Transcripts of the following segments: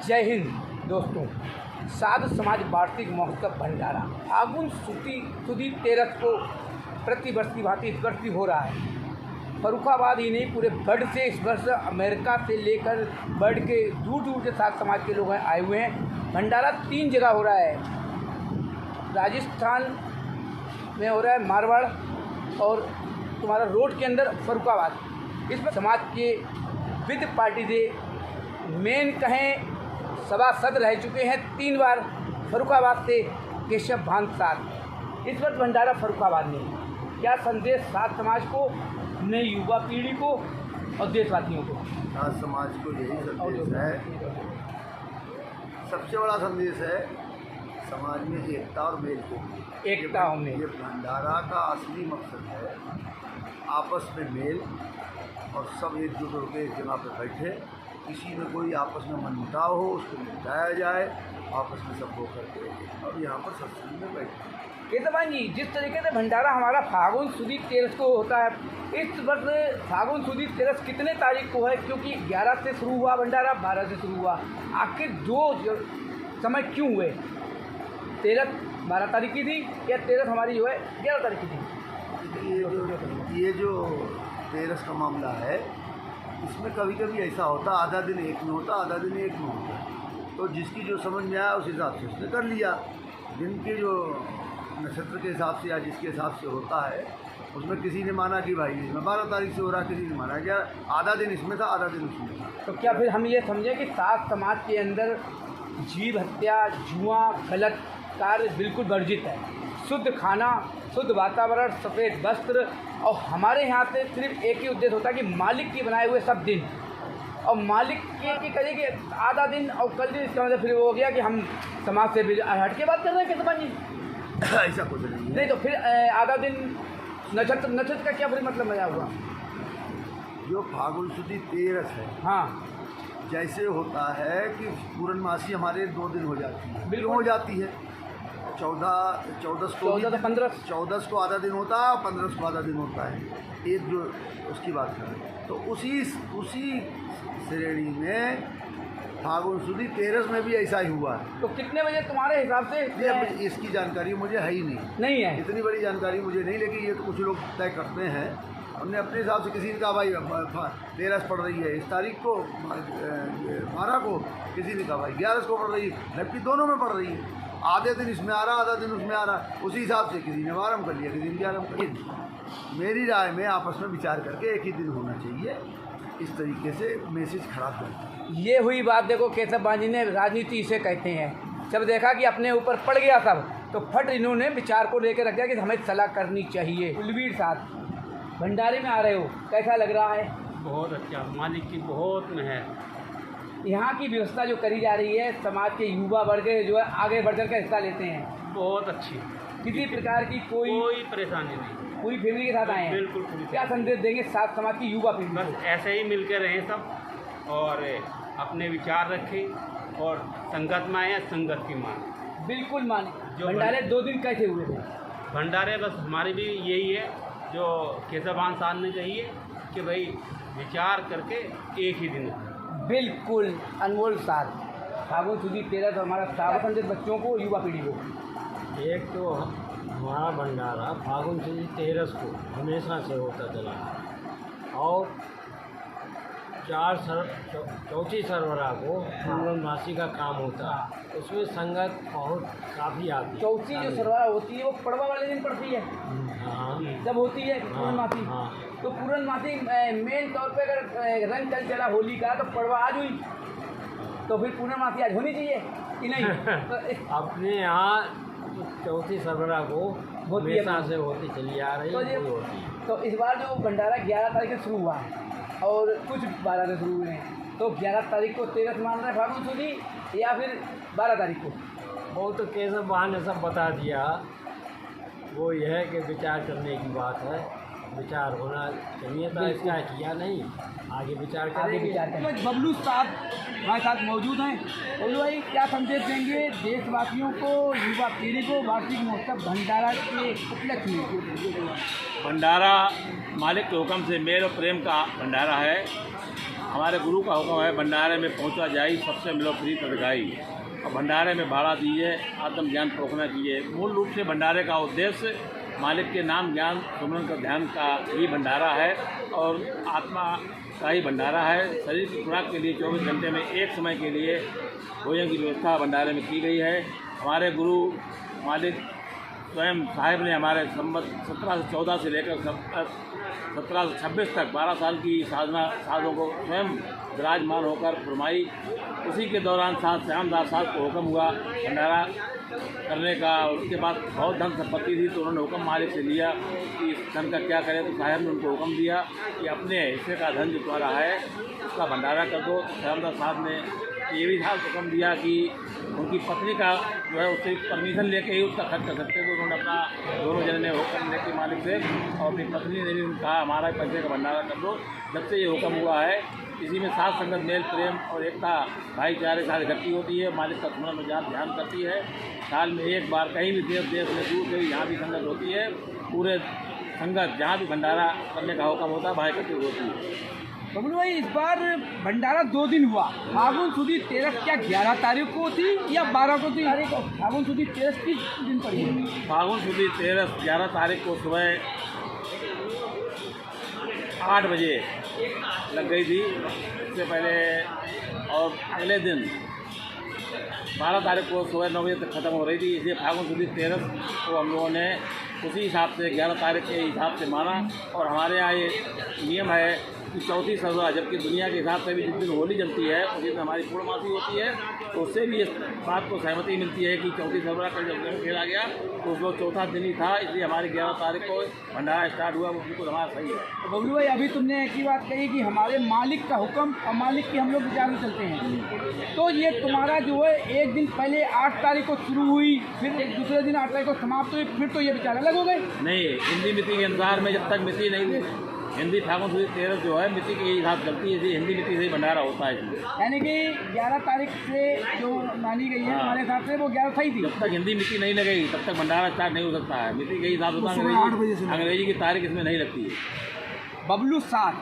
जय हिंद दोस्तों। साधु समाज वार्षिक महोत्सव भंडारा फागुन सुदी 13 को प्रतिवर्ष की भांति इस वर्ष भी हो रहा है। फर्रुखाबाद ही नहीं, पूरे वर्ल्ड से इस वर्ष अमेरिका से लेकर वर्ल्ड के दूर दूर से साधु समाज के लोग आए हुए हैं। भंडारा 3 जगह हो रहा है। राजस्थान में हो रहा है, मारवाड़, और तुम्हारा रोड के अंदर फर्रुखाबाद। इसमें समाज के विद पार्टी से मेन कहें सभासद रह चुके हैं 3 बार फर्रुखाबाद से केशव भान साहब। इस वक्त भंडारा फर्रुखाबाद में क्या संदेश साध समाज को, नई युवा पीढ़ी को और देशवासियों को? साध समाज को यही संदेश है, सबसे बड़ा संदेश है समाज में एकता और मेल की। एकता और मेल, ये भंडारा का असली मकसद है आपस में मेल, और सब एकजुट होकर एक जगह पर बैठे, किसी में कोई आपस में मनमुटाव हो उसको निपटाया जाए, आपस में सब होकर के और यहाँ पर सत्संग में बैठे। केतमान जी, जिस तरीके से भंडारा हमारा फागुन सुदी 13 को होता है, इस वर्ष फागुन सुदी 13 कितने तारीख को है? क्योंकि 11 से शुरू हुआ भंडारा, 12 से शुरू हुआ, आखिर 2 समय क्यों हुए? 13 12 तारीख की थी या 13 हमारी जो है 11 तारीख की थी? ये जो 13 का मामला है, इसमें कभी कभी ऐसा होता आधा दिन एक में होता, आधा दिन एक में होता। तो जिसकी जो समझ में आया उस हिसाब से उसने कर लिया। दिन के जो नक्षत्र के हिसाब से या जिसके हिसाब से होता है, उसमें किसी ने माना कि भाई इसमें 12 तारीख से हो रहा, किसी ने माना क्या आधा दिन इसमें था, आधा दिन उसमें था। तो क्या फिर हम ये समझें कि साध समाज के अंदर जीव हत्या, जुआ, गलत कार्य बिल्कुल वर्जित है? शुद्ध खाना, शुद्ध वातावरण, सफ़ेद वस्त्र, और हमारे यहाँ से सिर्फ एक ही उद्देश्य होता है कि मालिक के बनाए हुए सब दिन, और मालिक के करिए कि आधा दिन, और कल दिन इसका मतलब फिर वो हो गया कि हम समाज से हट के बात कर रहे हैं केतमान जी। ऐसा कुछ नहीं तो फिर आधा दिन नक्षत्र का क्या फिर मतलब मजा हुआ? जो फागुन सुदी 13 है, हाँ, जैसे होता है कि पूर्णमासी हमारे 2 दिन हो जाती है, बिल्कुल हो जाती है। 14 को आधा दिन होता है, 15 को आधा दिन होता है, एक जो उसकी बात करें तो उसी श्रेणी में फागुन सुदी 13 में भी ऐसा ही हुआ है। तो कितने बजे तुम्हारे हिसाब से? इसकी जानकारी मुझे है ही नहीं है, इतनी बड़ी जानकारी मुझे नहीं, लेकिन ये तो कुछ लोग तय करते हैं। हमने अपने हिसाब से, किसी ने कहा भाई 13 पड़ रही है इस तारीख को, 12 को, किसी ने कहा भाई 11 को पड़ रही है, जबकि दोनों में पड़ रही है। आधे दिन इसमें आ रहा, आधा दिन उसमें आ रहा, उसी हिसाब से किसी ने आरम्भ कर लिया, किसी ने आरम्भ कर लिया। मेरी राय में आपस में विचार करके एक ही दिन होना चाहिए, इस तरीके से मैसेज खराब करता है। ये हुई बात। देखो केशव बाजी ने राजनीति इसे कहते हैं। जब देखा कि अपने ऊपर पड़ गया सब, तो फट इन्होंने विचार को लेकर रख दिया कि हमें सलाह करनी चाहिए। कुलवीर साहब, भंडारे में आ रहे हो, कैसा लग रहा है? बहुत अच्छा, मालिक की बहुत मेहर। यहाँ की व्यवस्था जो करी जा रही है, समाज के युवा वर्ग जो है आगे बढ़ चढ़ कर हिस्सा लेते हैं, बहुत अच्छी, किसी प्रकार की कोई परेशानी नहीं, पूरी फैमिली के साथ आए हैं। बिल्कुल। क्या संदेश देंगे साथ समाज की युवा पीढ़ी? बस ऐसे ही मिलकर रहें सब, और अपने विचार रखें, और संगत में आए, संगत की मान बिल्कुल माने। भंडारे 2 दिन कैसे हुए थे? भंडारे बस हमारी भी यही है जो केशव भान साहब ने चाहिए कि भाई विचार करके एक ही दिन। बिल्कुल अनमोल साथ फागुन सुदी 13 तो हमारा सावधान संदेश बच्चों को, युवा पीढ़ी को। एक तो हमारा भंडारा फागुन सुदी 13 को हमेशा से होता चला, और चौथी सरवरा को पूर्णमासी का काम होता है, उसमें संगत बहुत काफ़ी आती है। चौथी जो सरवरा होती है वो पड़वा वाले दिन पड़ती है, हाँ, जब होती है पूर्णमासी। हाँ। तो पूर्णमासी मेन तौर पे अगर रंग चल चला होली का, तो पड़वा आज हुई, तो फिर पूर्णमासी आज होनी चाहिए कि नहीं? तो अपने यहाँ चौथी सरवरा को हमेशा से होती चली आ रही है। तो इस बार जो भंडारा 11 तारीख से शुरू हुआ है, और कुछ 12 से शुरू हुए हैं, तो 11 तारीख को 13 मान रहे हैं फागुन सुदी, या फिर 12 तारीख को? वो तो केशव भान ने सब बता दिया। वो यह है कि विचार करने की बात है, विचार होना चाहिए था, इसका किया नहीं, आगे विचार करेंगे। बबलू साहब हमारे साथ मौजूद हैं। बबलू भाई, क्या संदेश देंगे देशवासियों को, युवा पीढ़ी को वार्षिक महोत्सव भंडारा के उपलक्ष्य में? भंडारा मालिक के हुक्म से मेल और प्रेम का भंडारा है। हमारे गुरु का हुक्म है भंडारे में पहुंचा जाई सबसे मिलो फ्री तदगाई। और भंडारे में भाड़ा दीजिए आत्मज्ञान प्रोखना कीजिए। मूल रूप से भंडारे का उद्देश्य मालिक के नाम ज्ञान सुमरन का ध्यान का ही भंडारा है और आत्मा का ही भंडारा है। शरीर की खुराक के लिए 24 घंटे में एक समय के लिए भोजन की व्यवस्था भंडारे में की गई है। हमारे गुरु मालिक स्वयं साहिब ने हमारे संवत 1714 से लेकर 1726 तक 12 साल की साधों को स्वयं विराजमान होकर फरमाई। उसी के दौरान साथ श्यामदास साहब को हुक्म हुआ भंडारा करने का। उसके बाद बहुत धन संपत्ति थी तो उन्होंने हुक्म मालिक से लिया कि इस धन का क्या करें। तो साहब ने उनको हुक्म दिया कि अपने हिस्से का धन जो तुम्हारा है उसका भंडारा कर दो। श्यामदास साहब ने ये भी साहब हुक्म दिया कि उनकी पत्नी का जो है उससे परमिशन लेके ही उसका खर्च कर सकते। तो उन्होंने अपना दोनों जन ने हुक्म लेके मालिक से और अपनी पत्नी ने भी कहा हमारा पैसे का भंडारा कर दो। जब से ये हुक्म हुआ है इसी में साथ संगत मेल प्रेम और एकता भाईचारे साथ इकट्ठी होती है। मालिक का स्मरण में ध्यान करती है। साल में एक बार कहीं भी देश में दूर से भी जहाँ भी संगत होती है पूरे संगत जहाँ भी भंडारा करने का हुक्म होता है वहाँ इकट्ठी होती है। बबलू भाई इस बार भंडारा 2 दिन हुआ। फागुन सुदी 13 क्या 11 तारीख को थी या 12 को थी? फागुन सुदी 13 किस दिन पड़ी? फागुन सुदी 11 तारीख को सुबह 8 बजे लग गई थी। इससे पहले और अगले दिन 12 तारीख को सुबह 9 बजे तक ख़त्म हो रही थी। इसलिए फागुन सुदी 13 को हम लोगों ने उसी हिसाब से 11 तारीख के हिसाब से माना। और हमारे यहाँ ये नियम है कि 34 सरबरा जबकि दुनिया के हिसाब से भी जिस दिन होली जलती है उस दिन हमारी पूर्णमासी होती है। तो उससे भी इस बात को सहमति मिलती है कि 34 सरबरा कल जब रंग खेला गया तो उसको चौथा दिन ही था। इसलिए हमारी 11 तारीख को भंडारा स्टार्ट हुआ वो बिल्कुल हमारा सही है। तो बबलू भाई अभी तुमने एक ही बात कही कि हमारे मालिक का हुक्म और मालिक के हम लोग विचार में चलते हैं। तो ये तुम्हारा जो है एक दिन पहले 8 तारीख को शुरू हुई फिर एक दूसरे दिन 8 तारीख को समाप्त हुई फिर तो ये विचार अलग हो गए? नहीं, हिंदी मिति के अनुसार में जब तक मिति नहीं हिंदी फागुन सुदी 13 जो है मिति के हिसाब चलती है। इसलिए हिंदी मिति से ही भंडारा होता है। इसमें यानी कि 11 तारीख से जो मानी गई है हमारे हिसाब से वो 11 सही थी। जब तक हिंदी मिति नहीं लगेगी तब तक भंडारा स्टार्ट नहीं हो सकता है। मिति के हिसाब से अंग्रेजी की तारीख इसमें नहीं लगती है। बबलू साथ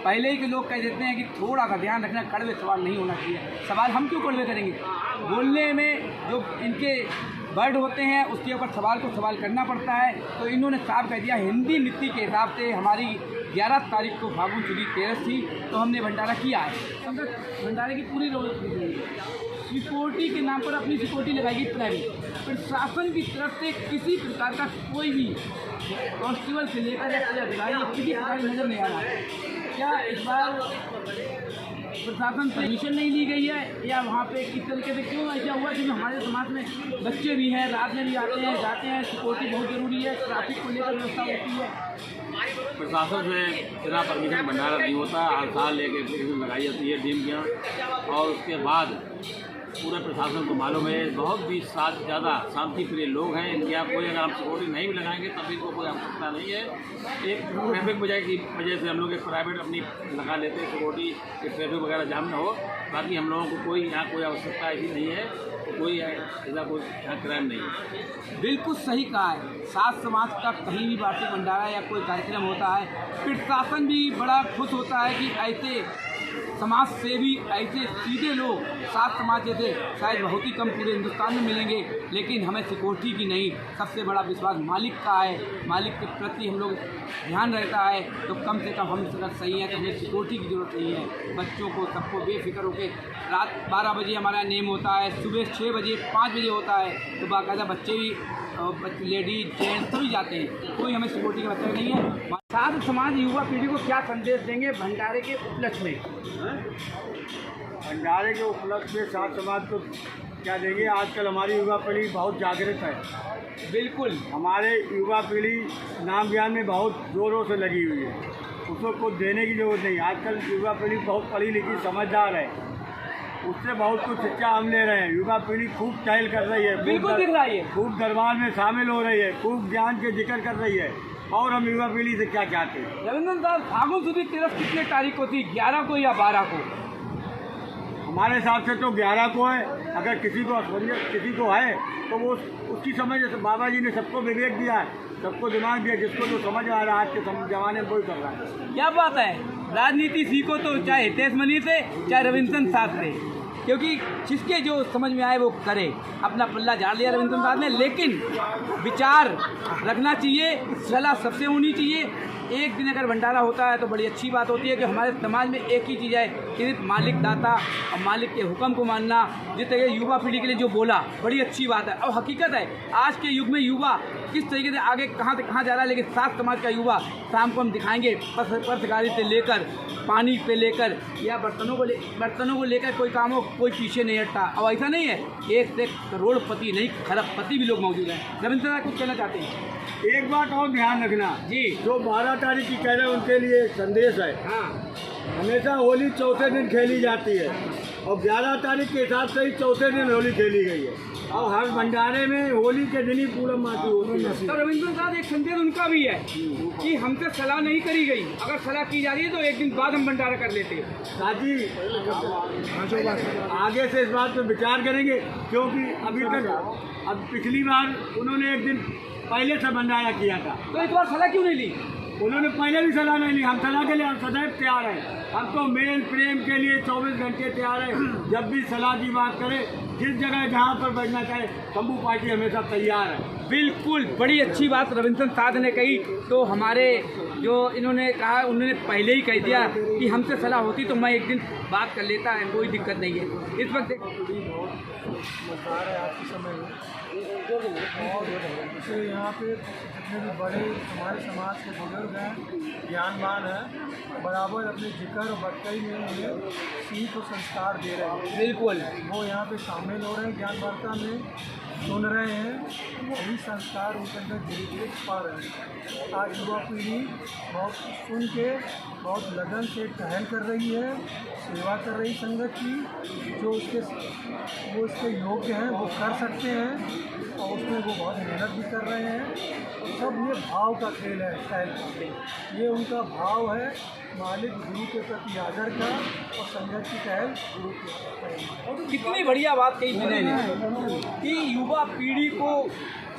पहले ही के लोग कह देते हैं कि थोड़ा सा ध्यान रखना, कड़वे सवाल नहीं होना चाहिए। सवाल हम क्यों कड़वे करेंगे? बोलने में जो इनके वर्ड होते हैं उसके ऊपर सवाल करना पड़ता है। तो इन्होंने साफ कह दिया हिंदी नीति के हिसाब से हमारी 11 तारीख को फागुन सुदी 13 थी तो हमने भंडारा किया है। भंडारे की पूरी सिक्योरिटी के नाम पर अपनी सिक्योरिटी लगाएगी प्राइवेट। प्रशासन की तरफ से किसी प्रकार का कोई भी कांस्टेबल से लेकर या अधिकारी किसी प्रकार की नजर नहीं आ रहा है। क्या इस बार प्रशासन से परमिशन नहीं ली गई है या वहाँ पे किस तरीके से क्यों ऐसा हुआ? क्योंकि हमारे समाज में बच्चे भी हैं, रात में भी आते हैं जाते हैं, सिक्योरिटी बहुत ज़रूरी है, ट्रैफिक को लेकर व्यवस्था होती है। प्रशासन से बिना परमिशन भंडारा नहीं होता। हर साल एक एप्लीकेशन लगाई जाती है डीएम के यहाँ और उसके बाद पूरे प्रशासन को मालूम है बहुत भी ज़्यादा शांति प्रिय लोग हैं। इनके यहाँ कोई अगर हम सिक्योरिटी नहीं भी लगाएंगे तभी को कोई आवश्यकता नहीं है। एक ट्रैफिक वजह से हम लोग एक प्राइवेट अपनी लगा लेते हैं सिक्योरिटी कि ट्रैफिक वगैरह जाम ना हो। बाकी हम लोगों को कोई यहाँ कोई आवश्यकता ऐसी नहीं है, तो कोई ऐसा कोई यहाँ क्राइम नहीं है। बिल्कुल सही कहा है। सात समाज का कहीं भी वार्षिक भंडारा या कोई कार्यक्रम होता है प्रशासन भी बड़ा खुश होता है कि ऐसे समाज से भी ऐसे सीधे लोग सात समाज जैसे शायद बहुत ही कम पूरे हिंदुस्तान में मिलेंगे। लेकिन हमें सिक्योरिटी की नहीं, सबसे बड़ा विश्वास मालिक का है। मालिक के प्रति हम लोग ध्यान रहता है तो कम से कम हम अगर सही हैं तो हमें सिक्योरिटी की ज़रूरत नहीं है। बच्चों को सबको बेफिक्र होकर रात 12 बजे हमारा नेम होता है, सुबह 6 बजे 5 बजे होता है तो बाकायदा बच्चे भी लेडीज जेंट्स सभी जाते हैं। कोई हमें सिक्योरिटी का मतलब नहीं है। साथ समाज युवा पीढ़ी को क्या संदेश देंगे भंडारे के उपलक्ष्य में? भंडारे के उपलक्ष्य में सात समाज को क्या देंगे? आजकल हमारी युवा पीढ़ी बहुत जागृत है। बिल्कुल हमारे युवा पीढ़ी नाम ज्ञान में बहुत जोरों से लगी हुई है, उसको कुछ देने की जरूरत नहीं। आजकल युवा पीढ़ी बहुत पढ़ी लिखी समझदार है, उससे बहुत कुछ शिक्षा हम ले रहे हैं। युवा पीढ़ी खूब टहल कर रही है, बिल्कुल दिख रहा है, खूब दरबार में शामिल हो रही है, खूब ज्ञान के जिक्र कर रही है। और हम युवा पीढ़ी से क्या चाहते हैं? रविंद्र साहब फागुन सुदी 13 कितने तारीख को थी, 11 को या 12 को? हमारे हिसाब से तो 11 को है। अगर किसी को है तो वो उसकी समझ, बाबा जी ने सबको विवेक दिया है सबको दिमाग दिया, जिसको जो समझ आ रहा है आज के जमाने में वही कर रहा है। क्या बात है, राजनीति सीखो तो चाहे हितेश मनी से चाहे रविंद्र साथ से, क्योंकि जिसके जो समझ में आए वो करे। अपना पल्ला झाड़ लिया रविंद्र साथ ने, लेकिन विचार रखना चाहिए, सलाह सबसे होनी चाहिए। एक दिन अगर भंडारा होता है तो बड़ी अच्छी बात होती है कि हमारे समाज में एक ही चीज़ है कि मालिक दाता और मालिक के हुक्म को मानना। जिस तरह युवा पीढ़ी के लिए जो बोला बड़ी अच्छी बात है, और हकीकत है आज के युग में युवा किस तरीके से आगे कहाँ से कहाँ जा रहा है। लेकिन सात समाज का युवा शाम को हम दिखाएंगे पत्रकारी से लेकर पानी पे लेकर या बर्तनों को लेकर कोई काम हो, कोई पीछे नहीं हटता। और ऐसा नहीं है, एक से करोड़पति नहीं खरबपति भी लोग मौजूद हैं। रविंद्र साहब कुछ कहना चाहते हैं? एक बात और ध्यान रखना जी, जो 12 तारीख की कह रहे हैं उनके लिए संदेश है। हाँ, हमेशा होली चौथे दिन खेली जाती है और 11 तारीख के हिसाब से ही चौथे दिन होली खेली गई है। और हर भंडारे में होली के दिन ही पूर्णमासी होती है। तो रविंद्र साहब एक संदेश उनका भी है कि हमसे सलाह नहीं करी गई, अगर सलाह की जा रही है तो एक दिन बाद हम भंडारा कर लेते हैं। साजी आगे से इस बात पर विचार करेंगे, क्योंकि अभी तक अब पिछली बार उन्होंने एक दिन पहले से भंडारा किया था, तो इस बार सलाह क्यों नहीं ली? उन्होंने पहले भी सलाह नहीं ली। हम सलाह के लिए हम सदैव तैयार हैं। हम तो मेल प्रेम के लिए 24 घंटे तैयार हैं। जब भी सलाह की बात करें, जिस जगह जहाँ पर बैठना चाहे, तंबू पार्टी हमेशा तैयार है। बिल्कुल, बड़ी अच्छी बात रविंद्र साहब ने कही। तो हमारे जो इन्होंने कहा, उन्होंने पहले ही कह दिया कि हमसे सलाह होती तो मैं एक दिन बात कर लेता है, कोई दिक्कत नहीं है। इस वक्त मसार है आज के समय में, और इसे यहाँ पे जितने भी बड़े हमारे समाज के बुजुर्ग हैं, ज्ञानवान हैं, बराबर अपने जिक्र और बटकई में उन्हें सीख और संस्कार दे रहे हैं। बिल्कुल, वो यहाँ पे शामिल हो रहे हैं, ज्ञान वार्ता में सुन रहे हैं, वही संस्कार उनके अंदर धीरे धीरे पा रहे हैं। आज युवा पीढ़ी बहुत सुन के बहुत लगन से टहल कर रही है, सेवा कर रही संगत की, जो वो इसके योग्य हैं वो कर सकते हैं, और उसमें वो बहुत मेहनत भी कर रहे हैं। सब ये भाव का खेल है, टहल ये उनका भाव है, मालिक गुरु के प्रति आदर का, और संगत की टहल गुरु के। कितनी बढ़िया बात कही विनय ने कि युवा पीढ़ी को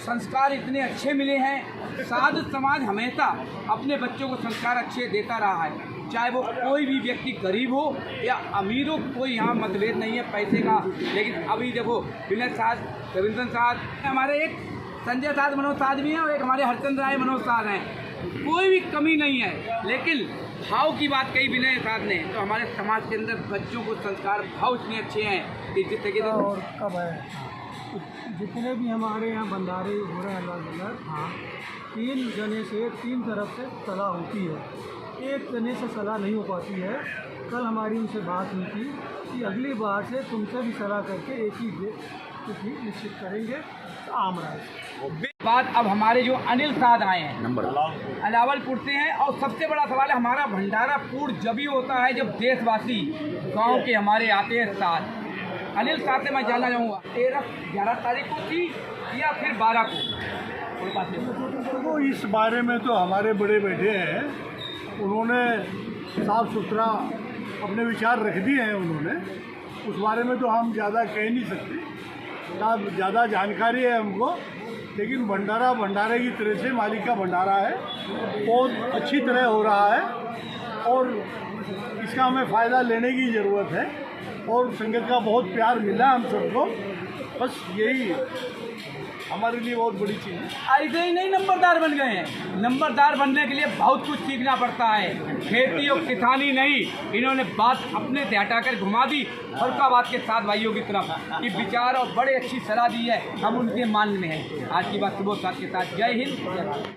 संस्कार इतने अच्छे मिले हैं। साधु समाज हमेशा अपने बच्चों को संस्कार अच्छे देता रहा है, चाहे वो कोई भी व्यक्ति गरीब हो या अमीर हो, कोई यहाँ मतभेद नहीं है पैसे का। लेकिन अभी देखो विनय साहब, रविंद्र साहब, हमारे एक संजय साहब मनोज साहब भी हैं, और एक हमारे हरचंद राय मनोज साहब हैं। कोई भी कमी नहीं है, लेकिन भाव की बात कही विनय साहब ने, तो हमारे समाज के अंदर बच्चों को संस्कार भाव इतने अच्छे हैं कि जिस तरीके से। और कब है जितने भी हमारे यहाँ भंडारे हो रहे हैं अलग-अलग, हाँ, 3 जने से 3 तरफ से सलाह होती है, एक जने से सलाह नहीं हो पाती है। कल हमारी उनसे बात हुई थी कि अगली बार से तुमसे भी सलाह करके एक ही तिथि निश्चित करेंगे, आम राय। बात अब हमारे जो अनिल साहब आए हैं, अलावलपुर से हैं, और सबसे बड़ा सवाल है हमारा भंडारा पूर्ण जब ही होता है जब देशवासी गांव के हमारे आते हैं साथ। अनिल साहब से मैं जानना चाहूँगा, 11 तारीख को थी या फिर 12 को? तो इस बारे में तो हमारे बड़े बैठे हैं, उन्होंने साफ सुथरा अपने विचार रख दिए हैं। उन्होंने उस बारे में तो हम ज़्यादा कह नहीं सकते, ना ज़्यादा जानकारी है हमको। लेकिन भंडारा भंडारे की तरह से मालिक का भंडारा है, बहुत अच्छी तरह हो रहा है, और इसका हमें फ़ायदा लेने की ज़रूरत है, और संगत का बहुत प्यार मिला हम सबको। बस यही हमारे लिए बहुत बड़ी चीज़ है। ऐसे ही नहीं नंबरदार बन गए हैं, नंबरदार बनने के लिए बहुत कुछ सीखना पड़ता है। खेती और किसानी नहीं, इन्होंने बात अपने से हटाकर घुमा दी फरुखाबाद के साथ भाइयों की तरफ कि विचार और बड़े अच्छी सलाह दी है, हम उनके मान में हैं। आज की बात सुबह साथ के साथ। जय हिंद।